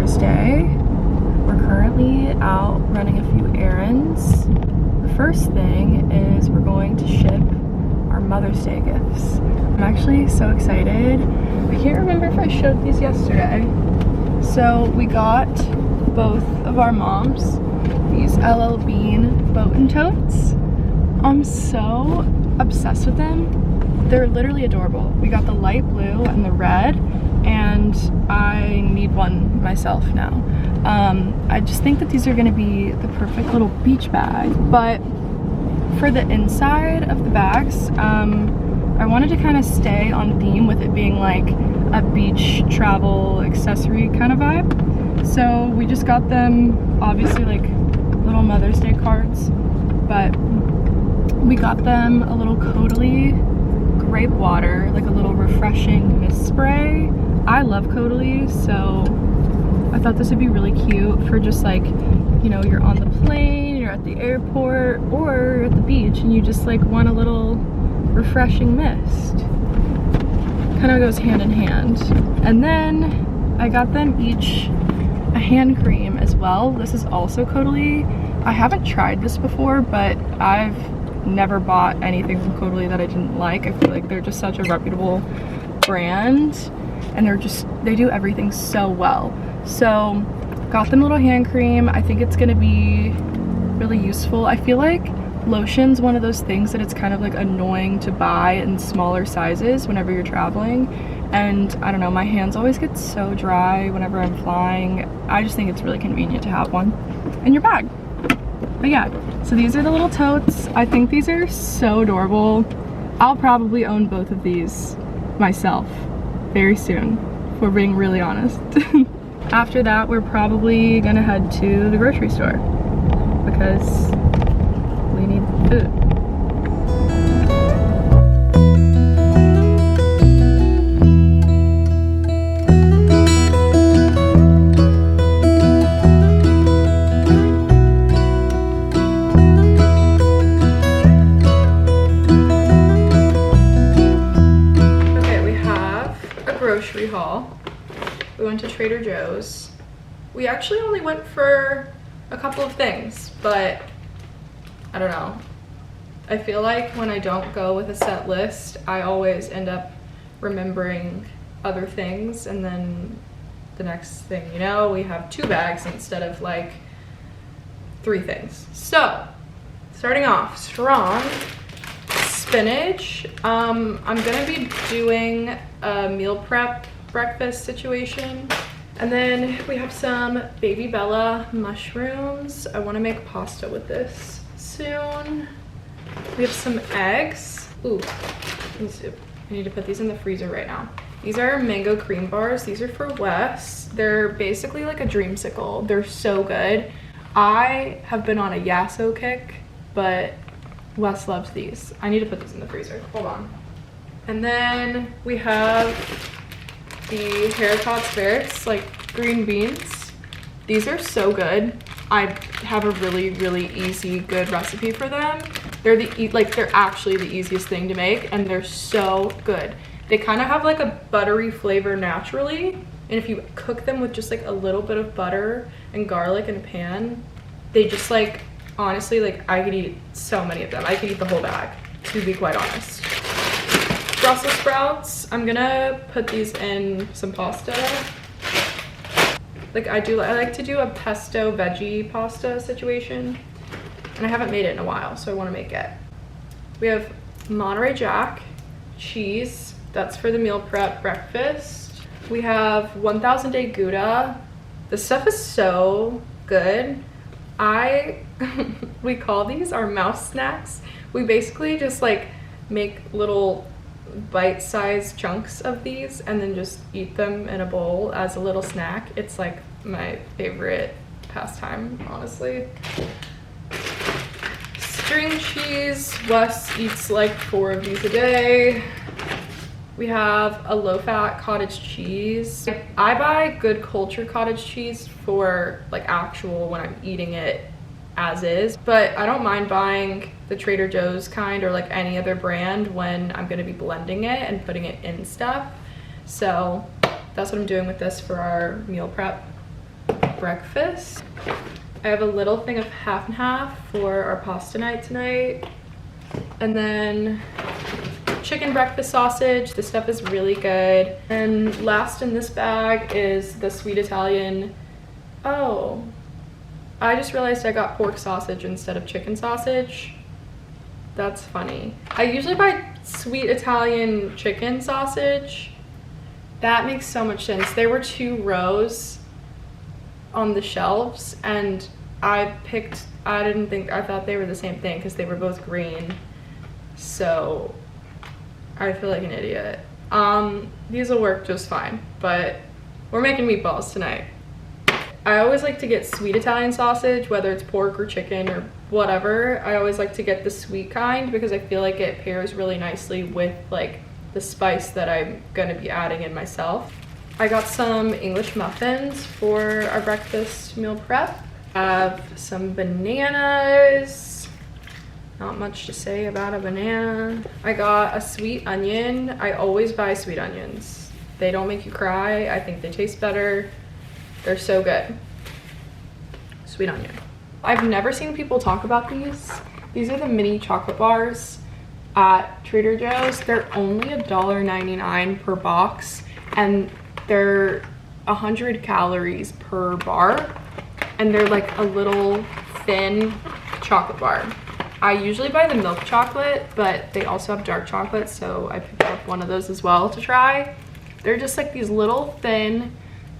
Thursday. We're currently out running a few errands. The first thing is we're going to ship our Mother's Day gifts. I'm actually so excited. I can't remember if I showed these yesterday. So we got both of our moms these LL Bean boat and totes. I'm so obsessed with them. They're literally adorable. We got the light blue and the red, and I need one myself now. I just think that these are gonna be the perfect little beach bag. But for the inside of the bags, I wanted to kind of stay on theme with it being like a beach travel accessory kind of vibe. So we just got them, obviously, like little Mother's Day cards, but we got them a little Caudalie grape water, like a little refreshing mist spray. I love Caudalie, so I thought this would be really cute for just like, you know, you're on the plane, you're at the airport, or you're at the beach and you just like want a little refreshing mist. Kind of goes hand in hand. And then I got them each a hand cream as well. This is also Caudalie. I haven't tried this before, but I've never bought anything from Caudalie that I didn't like. I feel like they're just such a reputable brand, and they do everything so well. So got them a little hand cream. I think it's gonna be really useful. I feel like lotion's one of those things that it's kind of like annoying to buy in smaller sizes whenever you're traveling, and I don't know, my hands always get so dry whenever I'm flying. I just think it's really convenient to have one in your bag. But yeah, so these are the little totes. I think these are so adorable. I'll probably own both of these myself very soon, if we're being really honest. After that, we're probably gonna head to the grocery store because we need food. Grocery haul. We went to Trader Joe's. We actually only went for a couple of things, but I don't know. I feel like when I don't go with a set list, I always end up remembering other things, and then the next thing you know, we have 2 bags instead of like 3 things. So, starting off strong, spinach. I'm gonna be doing a meal prep breakfast situation. And then we have some Baby Bella mushrooms. I want to make pasta with this soon. We have some eggs. Ooh, I need to put these in the freezer right now. These are mango cream bars. These are for Wes. They're basically like a dreamsicle. They're so good. I have been on a Yasso kick, but Wes loves these. I need to put these in the freezer. Hold on. And then we have the haricots verts, like green beans. These are so good. I have a really, really easy, good recipe for them. They're they're actually the easiest thing to make, and they're so good. They kind of have like a buttery flavor naturally, and if you cook them with just like a little bit of butter and garlic in a pan, they just like, honestly, like I could eat so many of them. I could eat the whole bag, to be quite honest. Brussels sprouts. I'm gonna put these in some pasta. Like I like to do a pesto veggie pasta situation, and I haven't made it in a while, so I want to make it. We have Monterey Jack cheese. That's for the meal prep breakfast. We have 1000 Day Gouda. This stuff is so good. We call these our mouse snacks. We basically just like make little bite-sized chunks of these and then just eat them in a bowl as a little snack. It's like my favorite pastime, honestly. String cheese. Wes eats like 4 of these a day. We have a low-fat cottage cheese. I buy Good Culture cottage cheese for like actual when I'm eating it as is, but I don't mind buying the Trader Joe's kind or like any other brand when I'm going to be blending it and putting it in stuff. So that's what I'm doing with this for our meal prep breakfast. I have a little thing of half and half for our pasta night tonight. And then chicken breakfast sausage. This stuff is really good. And last in this bag is the sweet Italian. Oh, I just realized I got pork sausage instead of chicken sausage. That's funny. I usually buy sweet Italian chicken sausage. That makes so much sense. There were 2 rows on the shelves and I thought they were the same thing because they were both green. So I feel like an idiot. These will work just fine, but we're making meatballs tonight. I always like to get sweet Italian sausage, whether it's pork or chicken or whatever. I always like to get the sweet kind because I feel like it pairs really nicely with like the spice that I'm gonna be adding in myself. I got some English muffins for our breakfast meal prep. I have some bananas. Not much to say about a banana. I got a sweet onion. I always buy sweet onions. They don't make you cry. I think they taste better. They're so good. Sweet onion. I've never seen people talk about these. These are the mini chocolate bars at Trader Joe's. They're only $1.99 per box and they're 100 calories per bar. And they're like a little thin chocolate bar. I usually buy the milk chocolate, but they also have dark chocolate, so I picked up one of those as well to try. They're just like these little thin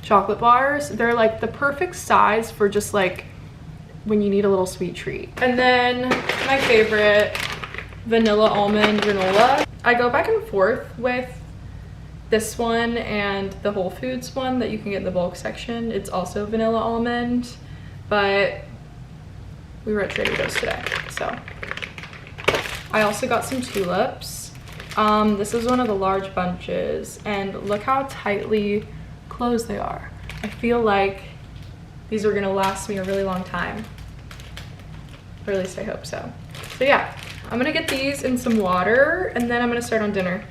chocolate bars. They're like the perfect size for just like when you need a little sweet treat. And then my favorite, vanilla almond granola. I go back and forth with this one and the Whole Foods one that you can get in the bulk section. It's also vanilla almond, but we were at Trader Joe's today, so. I also got some tulips. This is one of the large bunches, and look how tightly closed they are. I feel like these are gonna last me a really long time, or at least I hope so. So yeah, I'm gonna get these in some water and then I'm gonna start on dinner.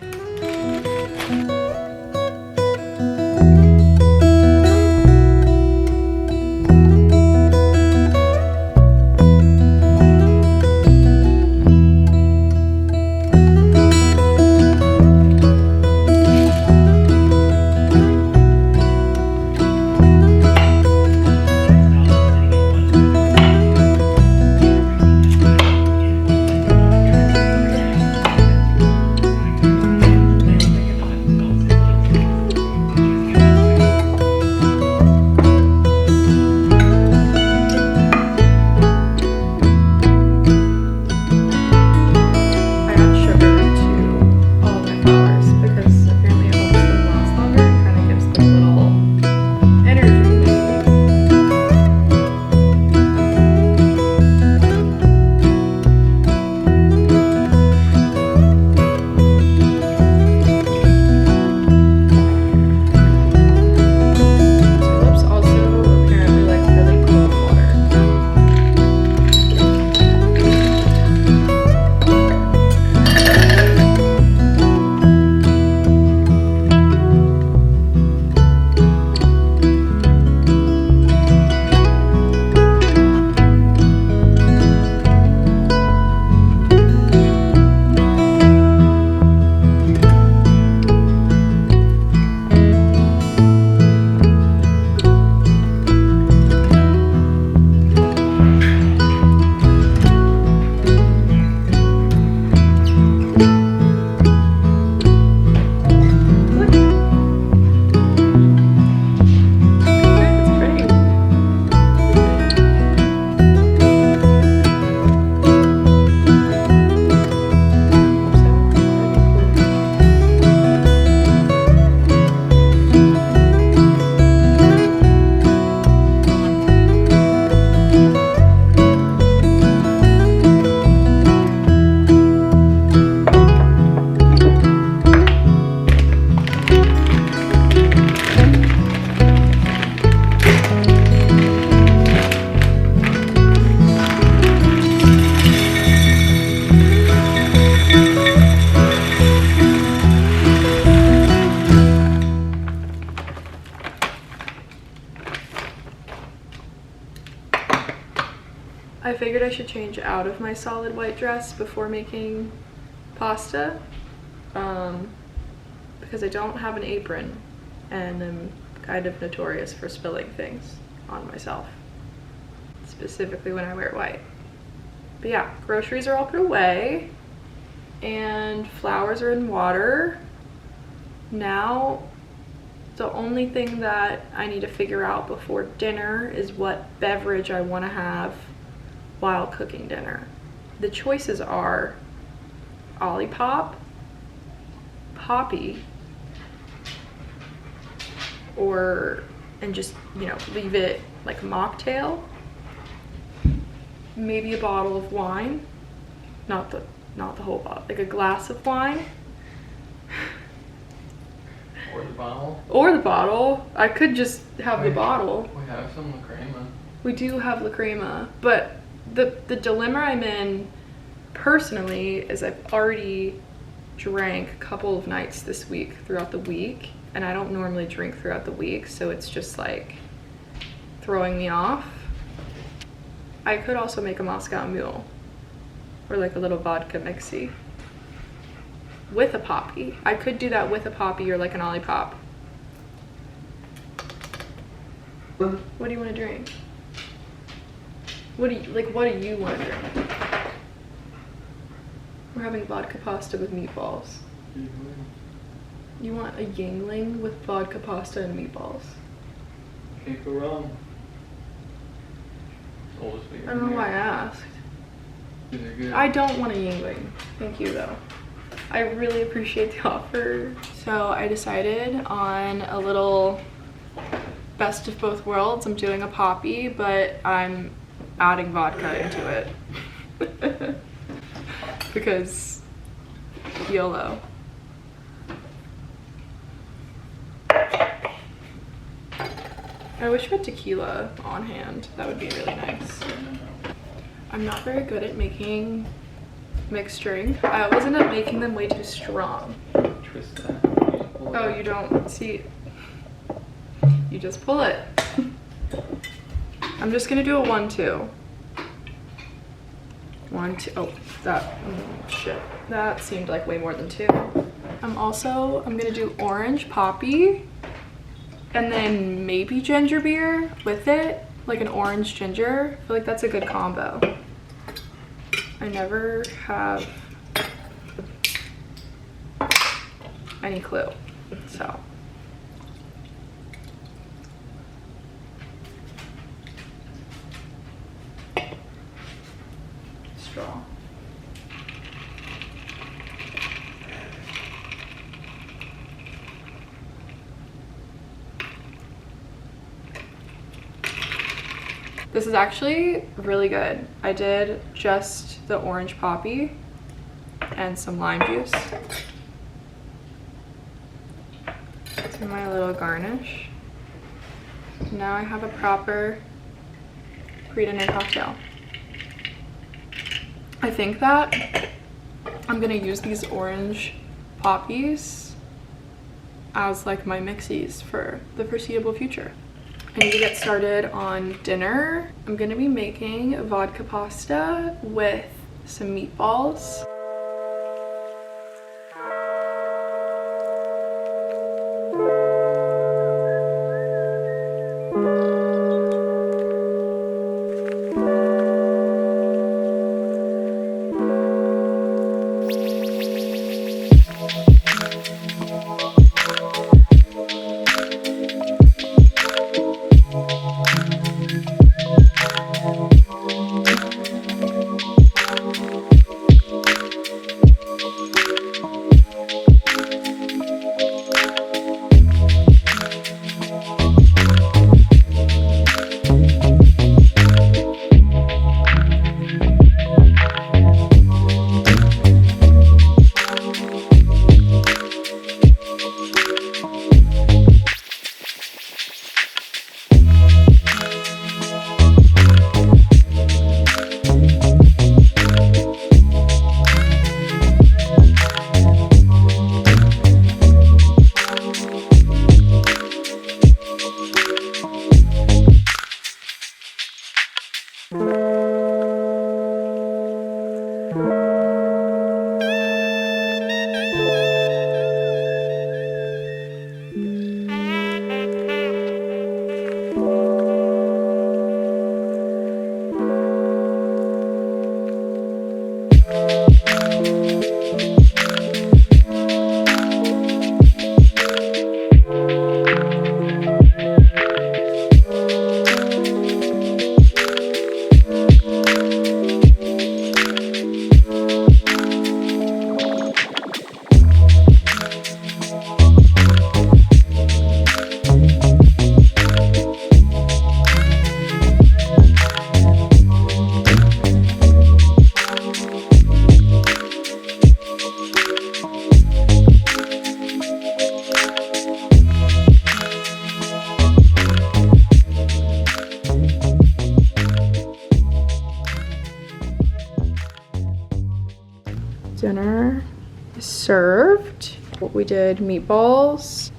I figured I should change out of my solid white dress before making pasta, because I don't have an apron and I'm kind of notorious for spilling things on myself, specifically when I wear white. But yeah, groceries are all put away and flowers are in water. Now, the only thing that I need to figure out before dinner is what beverage I want to have while cooking dinner. The choices are Olipop, Poppi, and just, you know, leave it like a mocktail. Maybe a bottle of wine, not the whole bottle, like a glass of wine. Or the bottle. Or the bottle. I could just have the bottle. We have some La Crema. We do have La Crema, but the dilemma I'm in personally is I've already drank a couple of nights this week throughout the week, and I don't normally drink throughout the week, so it's just like throwing me off. I could also make a Moscow Mule or like a little vodka mixy with a Poppi. I could do that with a Poppi or like an Olipop. What do you want to drink? What do you want to drink? We're having vodka pasta with meatballs. You want a Yingling with vodka pasta and meatballs? Can't go wrong. I don't know why I asked. They're good. I don't want a Yingling. Thank you though. I really appreciate the offer. So I decided on a little best of both worlds. I'm doing a Poppi, but I'm adding vodka into it. Because YOLO. I wish we had tequila on hand. That would be really nice. I'm not very good at making mixed drink. I always end up making them way too strong. Oh, you don't see. You just pull it. I'm just gonna do a 1-2. 1, 2. Oh, shit. That seemed like way more than 2. I'm gonna do orange Poppi and then maybe ginger beer with it, like an orange ginger. I feel like that's a good combo. I never have any clue, so. Straw. This is actually really good. I did just the orange Poppi and some lime juice. To my little garnish. Now I have a proper pre-dinner cocktail. I think that I'm gonna use these orange Poppis as like my mixies for the foreseeable future. I need to get started on dinner. I'm gonna be making vodka pasta with some meatballs. dinner is served. We did meatballs,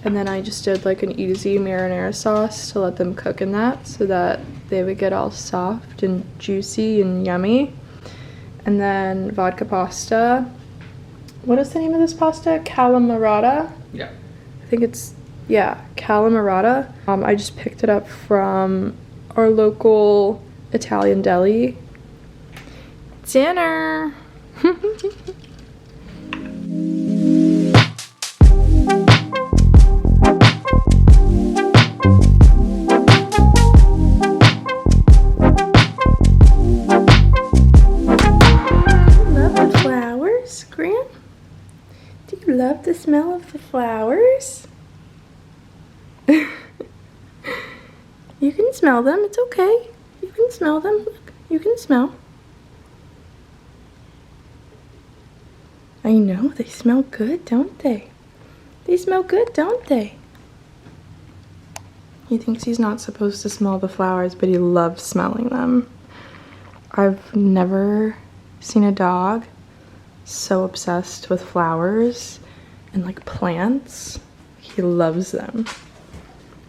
and then I just did like an easy marinara sauce to let them cook in that so that they would get all soft and juicy and yummy. And then vodka pasta. What is the name of this pasta? Calamorata? Yeah. I think it's, yeah, Calamorata. I just picked it up from our local Italian deli. Dinner! Love the smell of the flowers. You can smell them, it's okay. You can smell them. Look, you can smell. I know, they smell good, don't they? They smell good, don't they? He thinks he's not supposed to smell the flowers, but he loves smelling them. I've never seen a dog so obsessed with flowers and like plants. He loves them.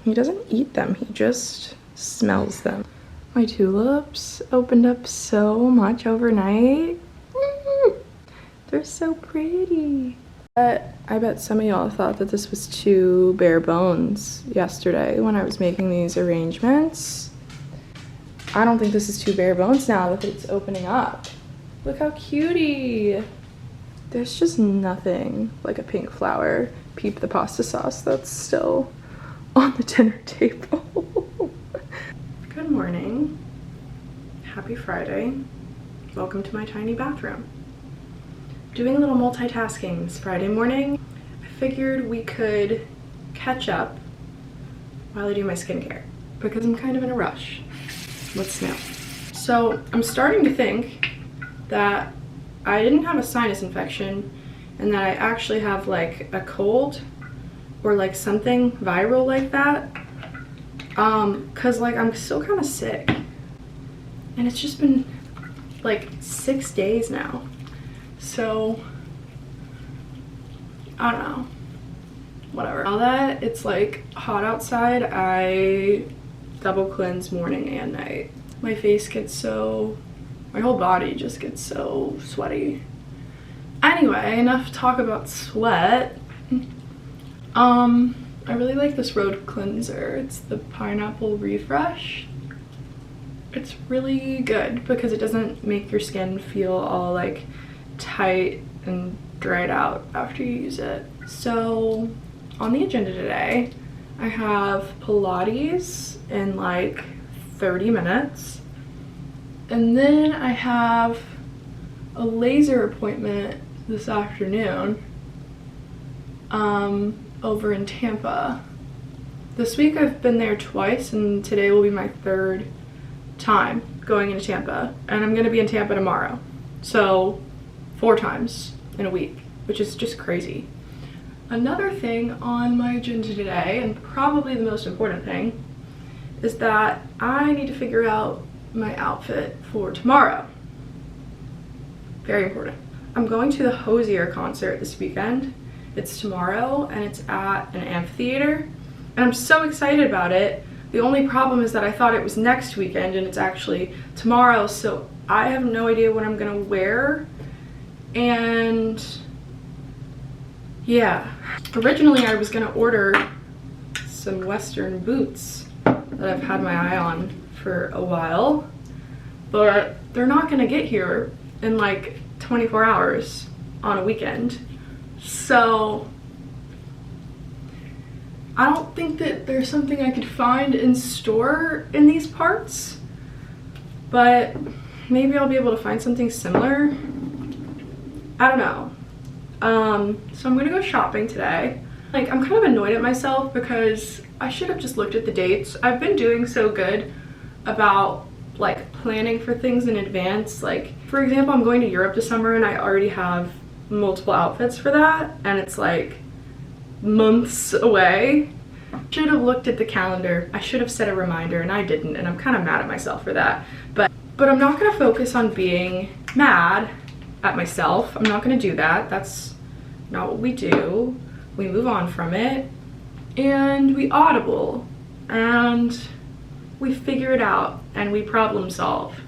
He doesn't eat them, he just smells them. My tulips opened up so much overnight. They're so pretty. But I bet some of y'all thought that this was too bare bones yesterday when I was making these arrangements. I don't think this is too bare bones now that it's opening up. Look how cutie. There's just nothing like a pink flower. Peep the pasta sauce that's still on the dinner table. Good morning. Happy Friday. Welcome to my tiny bathroom. Doing a little multitasking this Friday morning. I figured we could catch up while I do my skincare because I'm kind of in a rush. Let's smell. So I'm starting to think that I didn't have a sinus infection and that I actually have like a cold or like something viral like that. Cause like I'm still kind of sick and it's just been like 6 days now. So I don't know, whatever. Now that it's like hot outside, I double cleanse morning and night. My face gets so, my whole body just gets so sweaty. Anyway, enough talk about sweat. I really like this road cleanser. It's the Pineapple Refresh. It's really good because it doesn't make your skin feel all like tight and dried out after you use it. So on the agenda today, I have Pilates in like 30 minutes. And then I have a laser appointment this afternoon over in Tampa. This week I've been there twice and today will be my third time going into Tampa. And I'm gonna be in Tampa tomorrow. So 4 times in a week, which is just crazy. Another thing on my agenda today, and probably the most important thing, is that I need to figure out my outfit for tomorrow. Very important. I'm going to the Hozier concert this weekend. It's tomorrow and it's at an amphitheater and I'm so excited about it. The only problem is that I thought it was next weekend and it's actually tomorrow, so I have no idea what I'm gonna wear. And yeah, originally I was gonna order some Western boots that I've had my eye on for a while, but they're not gonna get here in like 24 hours on a weekend. So I don't think that there's something I could find in store in these parts, but maybe I'll be able to find something similar. I don't know. So I'm gonna go shopping today. Like, I'm kind of annoyed at myself because I should have just looked at the dates. I've been doing so good about like planning for things in advance. Like, for example, I'm going to Europe this summer and I already have multiple outfits for that and it's like months away. Should have looked at the calendar. I should have set a reminder and I didn't, and I'm kind of mad at myself for that. But I'm not gonna focus on being mad. at myself. I'm not gonna do that. That's not what we do. We move on from it and we audible and we figure it out and we problem solve.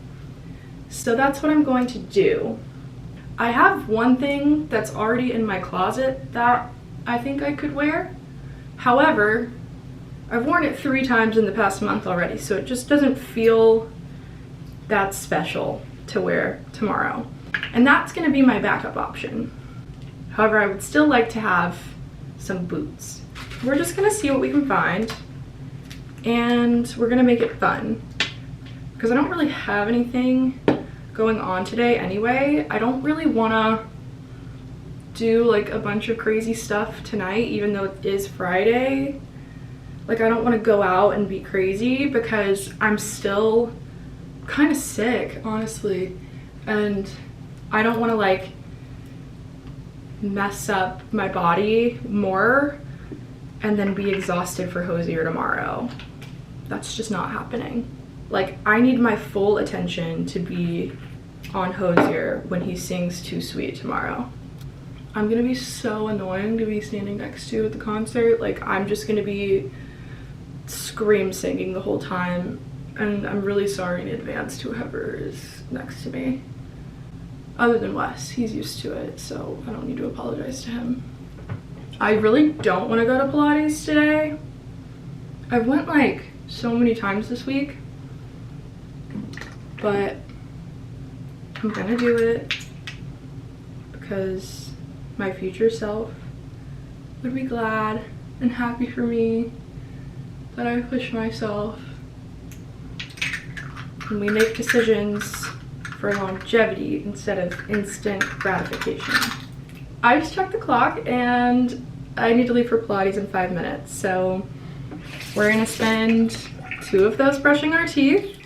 So that's what I'm going to do. I have one thing that's already in my closet that I think I could wear. However, I've worn it 3 times in the past month already, so it just doesn't feel that special to wear tomorrow. And that's gonna be my backup option. However, I would still like to have some boots. We're just gonna see what we can find and we're gonna make it fun. Because I don't really have anything going on today anyway. I don't really wanna do like a bunch of crazy stuff tonight, even though it is Friday. Like, I don't want to go out and be crazy because I'm still kind of sick, honestly. And I don't want to like mess up my body more and then be exhausted for Hosier tomorrow. That's just not happening. Like, I need my full attention to be on Hosier when he sings Too Sweet tomorrow. I'm gonna be so annoying to be standing next to at the concert. Like, I'm just gonna be scream singing the whole time, and I'm really sorry in advance to whoever is next to me. Other than Wes, he's used to it, so I don't need to apologize to him. I really don't want to go to Pilates today. I've went like so many times this week, but I'm gonna do it because my future self would be glad and happy for me that I push myself. And we make decisions for longevity instead of instant gratification. I just checked the clock and I need to leave for Pilates in 5 minutes. So we're gonna spend 2 of those brushing our teeth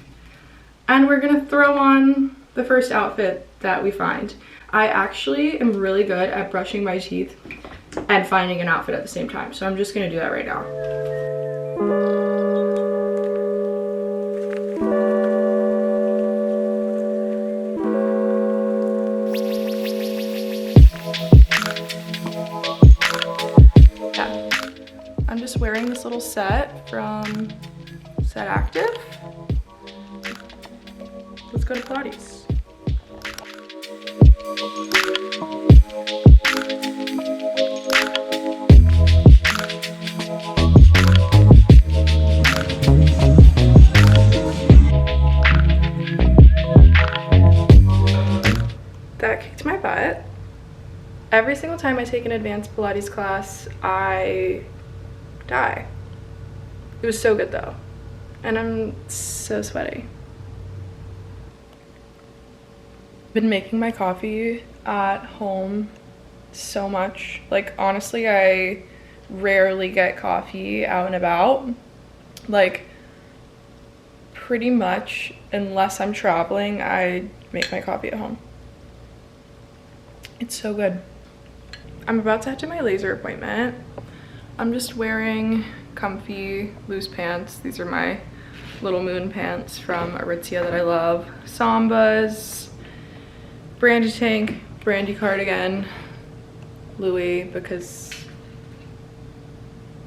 and we're gonna throw on the first outfit that we find. I actually am really good at brushing my teeth and finding an outfit at the same time. So I'm just gonna do that right now. Yeah, I'm just wearing this little set from Set Active. Let's go to Pilates. That kicked my butt. Every single time I take an advanced Pilates class, I die. It was so good though. And I'm so sweaty. Been making my coffee at home so much. Like, honestly, I rarely get coffee out and about. Like, pretty much, unless I'm traveling, I make my coffee at home. It's so good. I'm about to head to my laser appointment. I'm just wearing comfy, loose pants. These are my Little Moon pants from Aritzia that I love. Sambas, Brandy tank, Brandy cardigan, Louis, because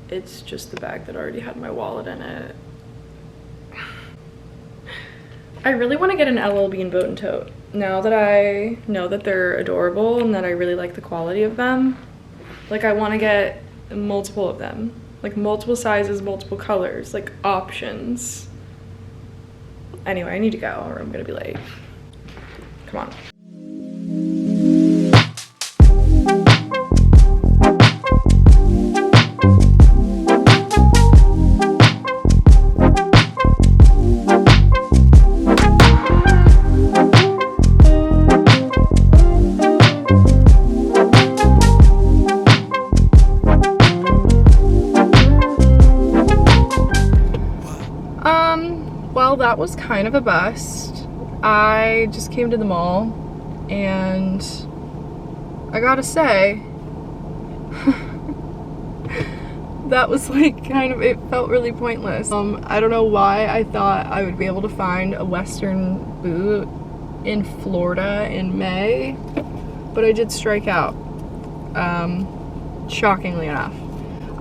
it's just the bag that already had my wallet in it. I really want to get an LL Bean boat and tote. Now that I know that they're adorable and that I really like the quality of them, like, I want to get multiple of them. Like, multiple sizes, multiple colors, like options. Anyway, I need to go or I'm gonna be late. Come on. Well, that was kind of a bust. I just came to the mall and I gotta say, that was like kind of, it felt really pointless. I don't know why I thought I would be able to find a Western boot in Florida in May. but I did strike out, shockingly enough.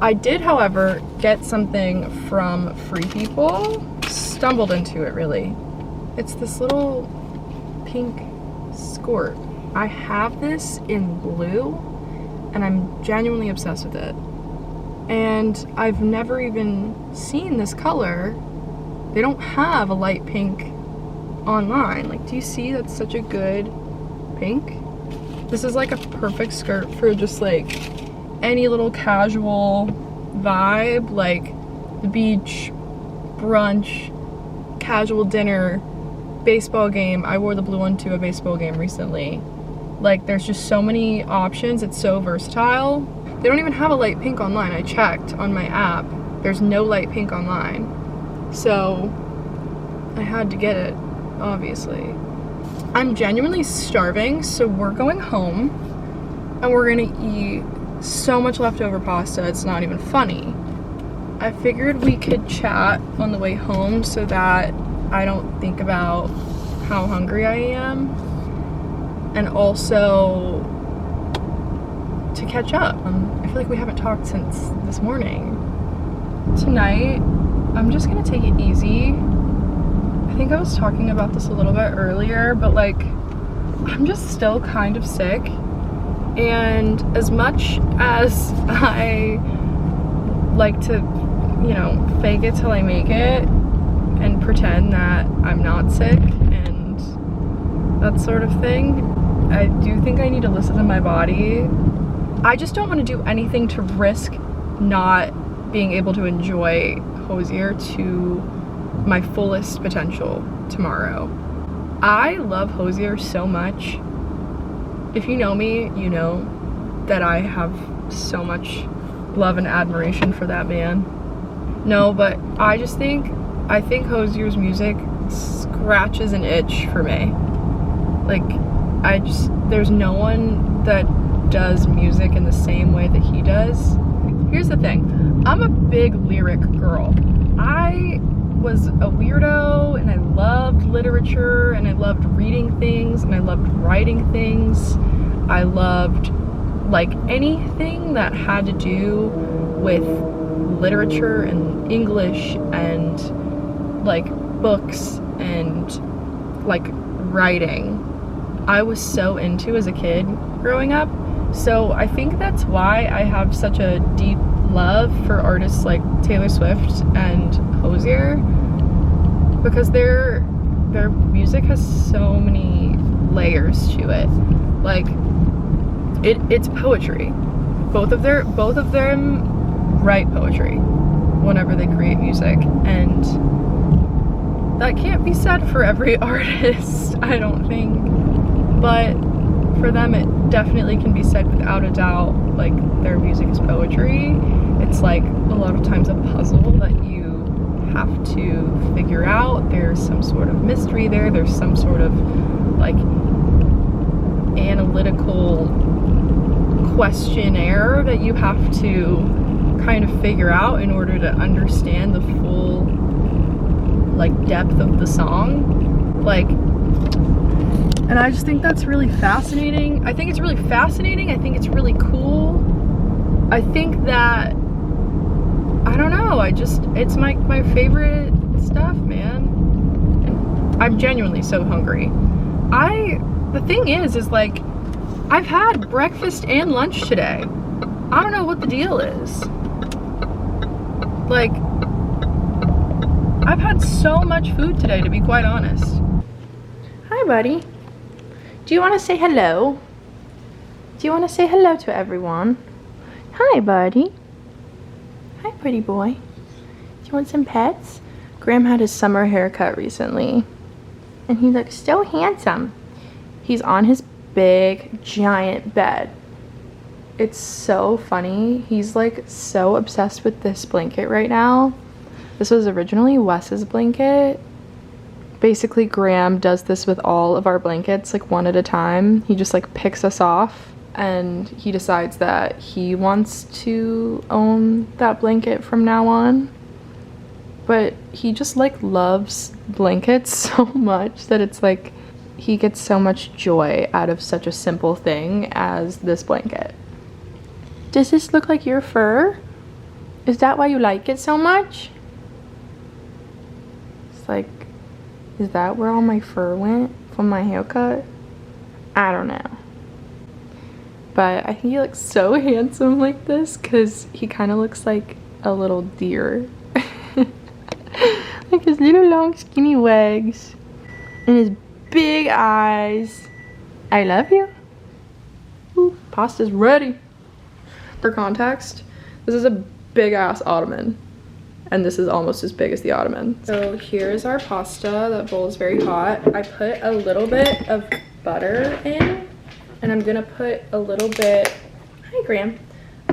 I did, however, get something from Free People. Stumbled into it, really. It's this little pink skirt. I have this in blue, and I'm genuinely obsessed with it. And I've never even seen this color. They don't have a light pink online. Like, do you see that's such a good pink? This is like a perfect skirt for just like any little casual vibe, like the beach, brunch, casual dinner, baseball game. I wore the blue one to a baseball game recently. Like, there's just so many options. It's so versatile. They don't even have a light pink online. I checked on my app. There's no light pink online. So I had to get it, obviously. I'm genuinely starving, so we're going home and we're gonna eat so much leftover pasta, it's not even funny. I figured we could chat on the way home so that I don't think about how hungry I am, and also to catch up. I feel like we haven't talked since this morning. Tonight, I'm just gonna take it easy. I think I was talking about this a little bit earlier, but like, I'm just still kind of sick. And as much as I like to, you know, fake it till I make it and pretend that I'm not sick and that sort of thing, I do think I need to listen to my body. I just don't want to do anything to risk not being able to enjoy Hozier to my fullest potential tomorrow. I love Hozier so much. If you know me, you know that I have so much love and admiration for that man. No, but I think Hozier's music scratches an itch for me. Like, there's no one that does music in the same way that he does. Here's the thing, I'm a big lyric girl. I was a weirdo and I loved literature and I loved reading things and I loved writing things. I loved like anything that had to do with literature and English and like books and like writing. I was so into as a kid growing up. So I think that's why I have such a deep love for artists like Taylor Swift and Hozier, because their music has so many layers to it. Like, it's poetry. Both of them write poetry whenever they create music, and that can't be said for every artist, I don't think. But for them, it definitely can be said without a doubt. Like, their music is poetry. It's like a lot of times a puzzle that you have to figure out. There's some sort of mystery there. There's some sort of like analytical questionnaire that you have to kind of figure out in order to understand the full like depth of the song. Like, and I just think that's really fascinating. I think it's really fascinating. I think it's really cool. I think that, I don't know, it's my favorite stuff, man. And I'm genuinely so hungry. The thing is like, I've had breakfast and lunch today. I don't know what the deal is. Like, I've had so much food today, to be quite honest. Hi, buddy. Do you want to say hello? Do you want to say hello to everyone? Hi, buddy. Hi, pretty boy. Do you want some pets? Graham had his summer haircut recently, and he looks so handsome. He's on his big, giant bed. It's so funny. He's like so obsessed with this blanket right now. This was originally Wes's blanket. Basically, Graham does this with all of our blankets, like one at a time. He just like picks us off and he decides that he wants to own that blanket from now on. But he just like loves blankets so much that it's like he gets so much joy out of such a simple thing as this blanket. Does this look like your fur? Is that why you like it so much? It's like, is that where all my fur went from my haircut? I don't know. But I think he looks so handsome like this because he kind of looks like a little deer. Like his little long skinny legs and his big eyes. I love you. Ooh, pasta's ready. For context, this is a big ass ottoman and this is almost as big as the ottoman. So here's our pasta. That bowl is very hot. I put a little bit of butter in and I'm gonna put a little bit, hi Graham,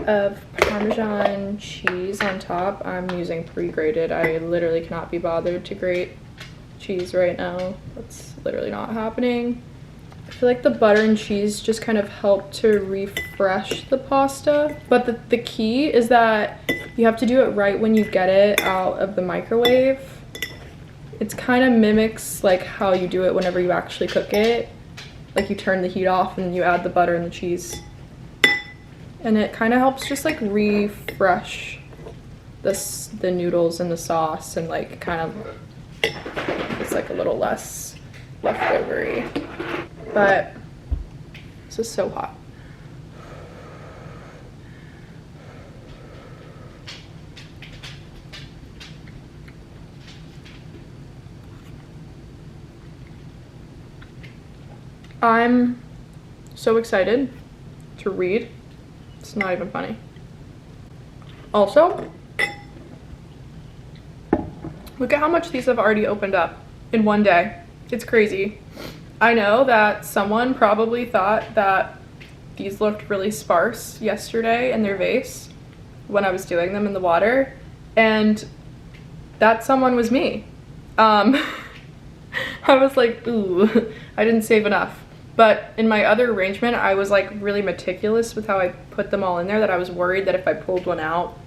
of Parmesan cheese on top. I'm using pre-grated. I literally cannot be bothered to grate cheese right now. That's literally not happening. I feel like the butter and cheese just kind of help to refresh the pasta. But the key is that you have to do it right when you get it out of the microwave. It's kind of mimics like how you do it whenever you actually cook it. Like you turn the heat off and you add the butter and the cheese. And it kind of helps just like refresh the noodles and the sauce and like kind of, it's like a little less leftovery. But this is so hot. I'm so excited to read. It's not even funny. Also, look at how much these have already opened up in one day. It's crazy. I know that someone probably thought that these looked really sparse yesterday in their vase when I was doing them in the water, and that someone was me. I was like, ooh, I didn't save enough. But in my other arrangement, I was like really meticulous with how I put them all in there, that I was worried that if I pulled one out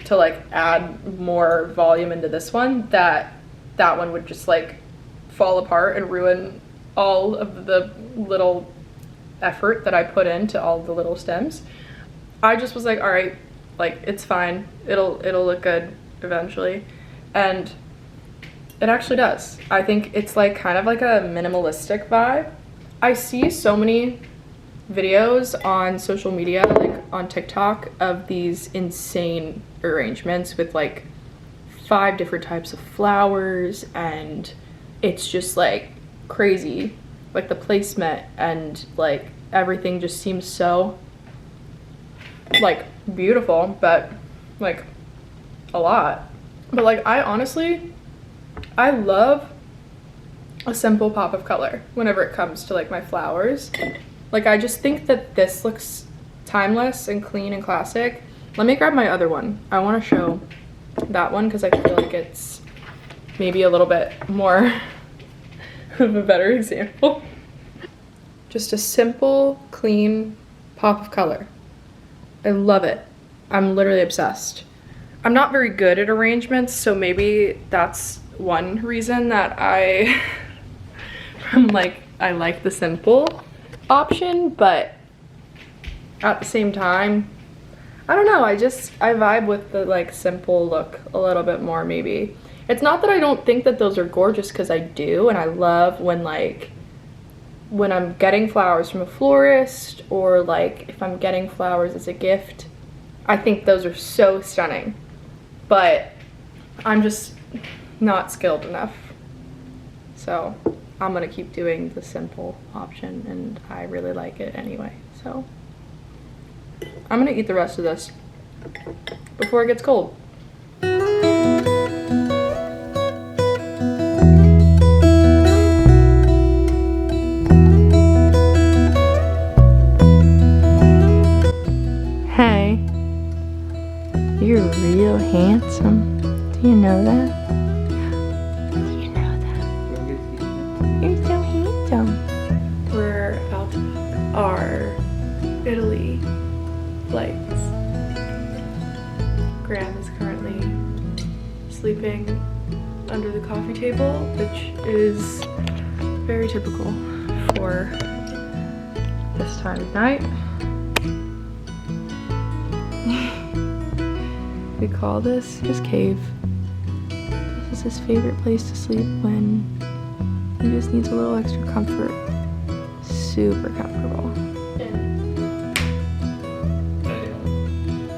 to like add more volume into this one, that one would just like fall apart and ruin all of the little effort that I put into all the little stems. I just was like, all right, like it's fine. It'll look good eventually. And it actually does. I think it's like kind of like a minimalistic vibe. I see so many videos on social media, like on TikTok, of these insane arrangements with like 5 different types of flowers, and it's just like crazy, like the placement and like everything just seems so like beautiful, but like a lot. But like I love a simple pop of color whenever it comes to like my flowers. Like I just think that this looks timeless and clean and classic. Let me grab my other one. I want to show that one because I feel like it's maybe a little bit more of a better example. Just a simple, clean pop of color. I love it. I'm literally obsessed. I'm not very good at arrangements, so maybe that's one reason that I like the simple option, but at the same time, I don't know, I vibe with the like simple look a little bit more maybe. It's not that I don't think that those are gorgeous, because I do, and I love when I'm getting flowers from a florist, or like if I'm getting flowers as a gift. I think those are so stunning, but I'm just not skilled enough. So I'm gonna keep doing the simple option, and I really like it anyway. So I'm gonna eat the rest of this before it gets cold. Hey, you're real handsome. Do you know that? Do you know that? You're so handsome. We're about to book our Italy flights. Graham is currently sleeping under the coffee table, which is very typical. for this time of night. We call this his cave. This is his favorite place to sleep when he just needs a little extra comfort. Super comfortable.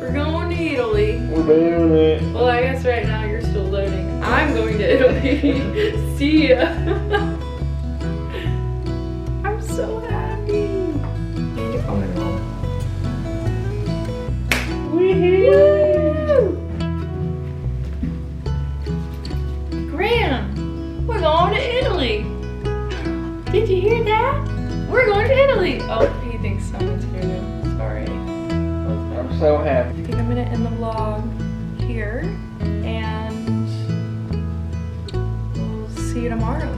We're going to Italy. We're doing it. Well, I guess right now you're still loading. I'm going to Italy. See ya. I'm so happy. I need to call my mom. Woo! Graham, we're going to Italy. Did you hear that? We're going to Italy. Oh, he thinks someone's here now. Sorry. I'm so happy. I think I'm gonna end the vlog here, and we'll see you tomorrow.